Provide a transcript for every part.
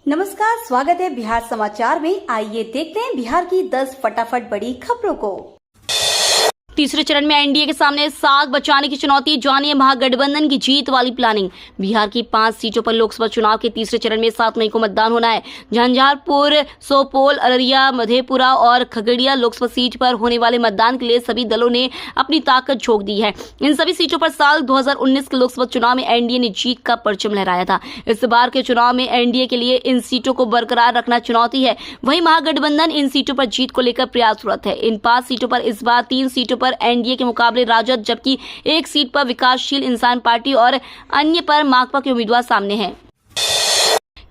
नमस्कार, स्वागत है बिहार समाचार में। आइए देखते हैं बिहार की 10 फटाफट बड़ी खबरों को। तीसरे चरण में एनडीए के सामने साख बचाने की चुनौती, जानिए महागठबंधन की जीत वाली प्लानिंग। बिहार की 5 सीटों पर लोकसभा चुनाव के तीसरे चरण में 7 मई को मतदान होना है। झंझारपुर, सुपौल, अररिया, मधेपुरा और खगड़िया लोकसभा सीट पर होने वाले मतदान के लिए सभी दलों ने अपनी ताकत झोंक दी है। इन सभी सीटों पर साल 2019 के लोकसभा चुनाव में एनडीए ने जीत का परचम लहराया था। इस बार के चुनाव में एनडीए के लिए इन सीटों को बरकरार रखना चुनौती है। वहीं महागठबंधन इन सीटों पर जीत को लेकर प्रयासरत है। इन 5 सीटों पर इस बार 3 सीटों पर एनडीए के मुकाबले राजद, जबकि एक सीट पर विकासशील इंसान पार्टी और अन्य पर माकपा के उम्मीदवार सामने हैं।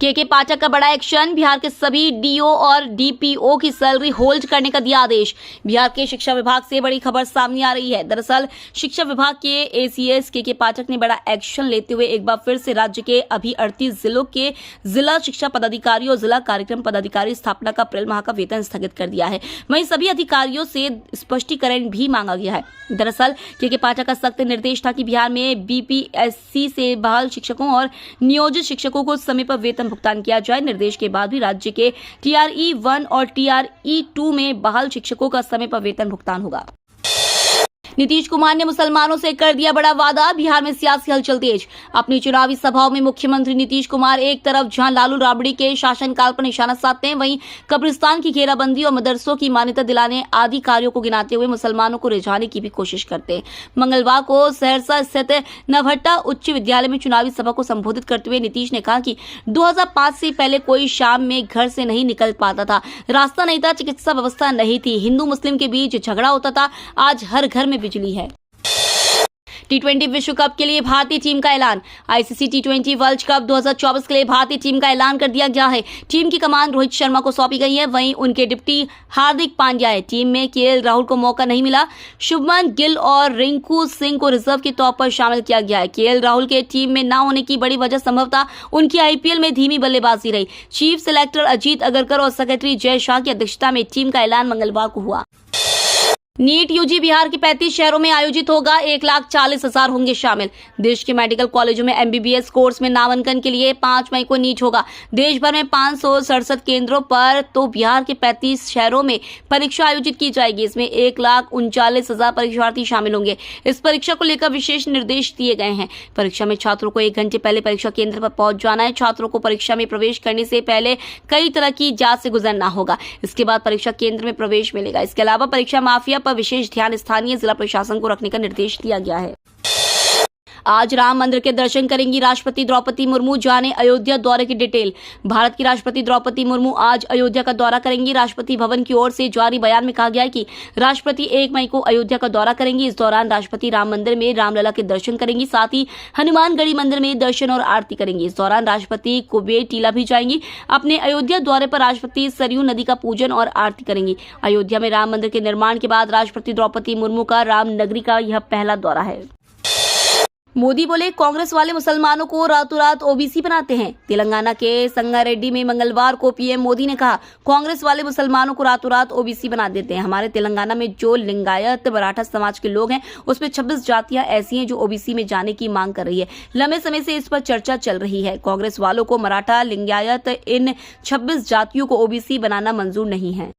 के पाठक का बड़ा एक्शन, बिहार के सभी डीओ और डीपीओ की सैलरी होल्ड करने का दिया आदेश। बिहार के शिक्षा विभाग से बड़ी खबर सामने आ रही है। दरअसल शिक्षा विभाग के एसीएस के पाठक ने बड़ा एक्शन लेते हुए एक बार फिर से राज्य के अभी 38 जिलों के जिला शिक्षा पदाधिकारी और जिला कार्यक्रम पदाधिकारी स्थापना का अप्रैल माह का वेतन स्थगित कर दिया है। वहीं सभी अधिकारियों से स्पष्टीकरण भी मांगा गया है। दरअसल के पाठक का सख्त निर्देश था कि बिहार में बीपीएससी से बहाल शिक्षकों और नियोजित शिक्षकों को समय पर वेतन भुगतान किया जाए। निर्देश के बाद भी राज्य के टीआरई 1 और टीआरई 2 में बहाल शिक्षकों का समय पर वेतन भुगतान होगा। नीतीश कुमार ने मुसलमानों से कर दिया बड़ा वादा, बिहार में सियासी हलचल तेज। अपनी चुनावी सभाओं में मुख्यमंत्री नीतीश कुमार एक तरफ जहां लालू राबड़ी के शासनकाल पर निशाना साधते हैं, वहीं कब्रिस्तान की घेराबंदी और मदरसों की मान्यता दिलाने आदि कार्यों को गिनाते हुए मुसलमानों को रिझाने की भी कोशिश करते हैं। मंगलवार को सहरसा स्थित नवहट्टा उच्च विद्यालय में चुनावी सभा को संबोधित करते हुए नीतीश ने कहा कि 2005 से पहले कोई शाम में घर से नहीं निकल पाता था, रास्ता नहीं था, चिकित्सा व्यवस्था नहीं थी, हिंदू मुस्लिम के बीच झगड़ा होता था। आज हर घर में बिजली है। टी20 विश्व कप के लिए भारतीय टीम का ऐलान। आईसीसी टी20 वर्ल्ड कप 2024 के लिए भारतीय टीम का ऐलान कर दिया गया है। टीम की कमान रोहित शर्मा को सौंपी गई है, वहीं उनके डिप्टी हार्दिक पांड्या है। टीम में केएल राहुल को मौका नहीं मिला। शुभमन गिल और रिंकू सिंह को रिजर्व के तौर पर शामिल किया गया है। केएल राहुल के टीम में न होने की बड़ी वजह संभवतः उनकी आईपीएल में धीमी बल्लेबाजी रही। चीफ सिलेक्टर अजीत अगरकर और सेक्रेटरी जय शाह की अध्यक्षता में टीम का ऐलान मंगलवार को हुआ। नीट यूजी बिहार के 35 शहरों में आयोजित होगा। 1,40,000 होंगे शामिल। देश के मेडिकल कॉलेजों में एमबीबीएस कोर्स में नामांकन के लिए 5 मई को नीट होगा। देश भर में 567 केंद्रों पर तो बिहार के 35 शहरों में परीक्षा आयोजित की जाएगी। इसमें 1,39,000 परीक्षार्थी शामिल होंगे। इस परीक्षा को लेकर विशेष निर्देश दिए गए हैं। परीक्षा में छात्रों को 1 घंटे पहले परीक्षा केंद्र पर पहुंच जाना है। छात्रों को परीक्षा में प्रवेश करने से पहले कई तरह की जांच से गुजरना होगा। इसके बाद परीक्षा केंद्र में प्रवेश मिलेगा। इसके अलावा परीक्षा माफिया पर विशेष ध्यान स्थानीय जिला प्रशासन को रखने का निर्देश दिया गया है। आज राम मंदिर के दर्शन करेंगी राष्ट्रपति द्रौपदी मुर्मू, जाने अयोध्या दौरे की डिटेल। भारत की राष्ट्रपति द्रौपदी मुर्मू आज अयोध्या का दौरा करेंगी। राष्ट्रपति भवन की ओर से जारी बयान में कहा गया है कि राष्ट्रपति 1 मई को अयोध्या का दौरा करेंगी। इस दौरान राष्ट्रपति राम मंदिर में रामलला के दर्शन करेंगी, साथ ही हनुमानगढ़ी मंदिर में दर्शन और आरती करेंगी। इस दौरान राष्ट्रपति कुबेर टीला भी जाएंगी। अपने अयोध्या दौरे पर राष्ट्रपति सरयू नदी का पूजन और आरती करेंगी। अयोध्या में राम मंदिर के निर्माण के बाद राष्ट्रपति द्रौपदी मुर्मू का रामनगरी का यह पहला दौरा है। मोदी बोले, कांग्रेस वाले मुसलमानों को रातों रात ओबीसी बनाते हैं। तेलंगाना के संगारेड्डी में मंगलवार को पीएम मोदी ने कहा, कांग्रेस वाले मुसलमानों को रातों रात ओबीसी बना देते हैं। हमारे तेलंगाना में जो लिंगायत मराठा समाज के लोग हैं, उसमें 26 जातियां ऐसी हैं जो ओबीसी में जाने की मांग कर रही है। लंबे समय से इस पर चर्चा चल रही है। कांग्रेस वालों को मराठा, लिंगायत, इन 26 जातियों को ओबीसी बनाना मंजूर नहीं है।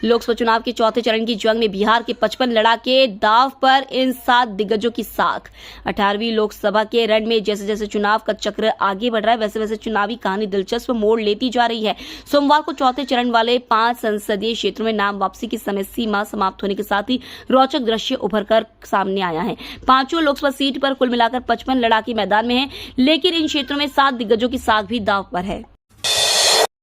लोकसभा चुनाव के चौथे चरण की जंग में बिहार के 55 लड़ाके दाव पर, इन 7 दिग्गजों की साख। 18वीं लोकसभा के रण में जैसे जैसे चुनाव का चक्र आगे बढ़ रहा है, वैसे वैसे चुनावी कहानी दिलचस्प मोड़ लेती जा रही है। सोमवार को चौथे चरण वाले 5 संसदीय क्षेत्रों में नाम वापसी की समय सीमा समाप्त होने के साथ ही रोचक दृश्य उभर कर सामने आया है। 5 लोकसभा सीट पर कुल मिलाकर 55 लड़ाके मैदान में हैं, लेकिन इन क्षेत्रों में 7 दिग्गजों की साख भी दाव पर है।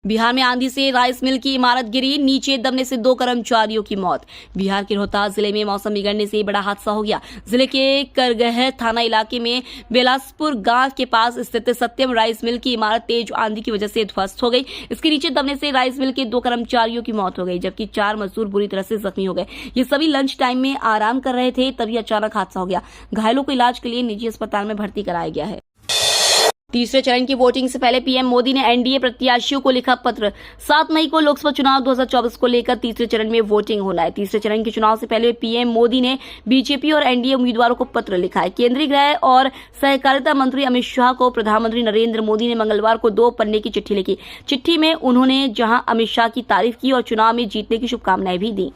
बिहार में आंधी से राइस मिल की इमारत गिरी, नीचे दबने से 2 कर्मचारियों की मौत। बिहार के रोहतास जिले में मौसम बिगड़ने से बड़ा हादसा हो गया। जिले के करगहर थाना इलाके में बेलासपुर गांव के पास स्थित सत्यम राइस मिल की इमारत तेज आंधी की वजह से ध्वस्त हो गई। इसके नीचे दबने से राइस मिल के 2 कर्मचारियों की मौत हो गई, जबकि 4 मजदूर बुरी तरह से जख्मी हो गए। ये सभी लंच टाइम में आराम कर रहे थे, तभी अचानक हादसा हो गया। घायलों को इलाज के लिए निजी अस्पताल में भर्ती कराया गया है। तीसरे चरण की वोटिंग से पहले पीएम मोदी ने एनडीए प्रत्याशियों को लिखा पत्र। 7 मई को लोकसभा चुनाव 2024 को लेकर तीसरे चरण में वोटिंग होना है। तीसरे चरण के चुनाव से पहले पीएम मोदी ने बीजेपी और एनडीए उम्मीदवारों को पत्र लिखा है। केंद्रीय गृह और सहकारिता मंत्री अमित शाह को प्रधानमंत्री नरेंद्र मोदी ने मंगलवार को 2 पन्ने की चिट्ठी लिखी। चिट्ठी में उन्होंने जहां अमित शाह की तारीफ की और चुनाव में जीतने की शुभकामनाएं भी दी।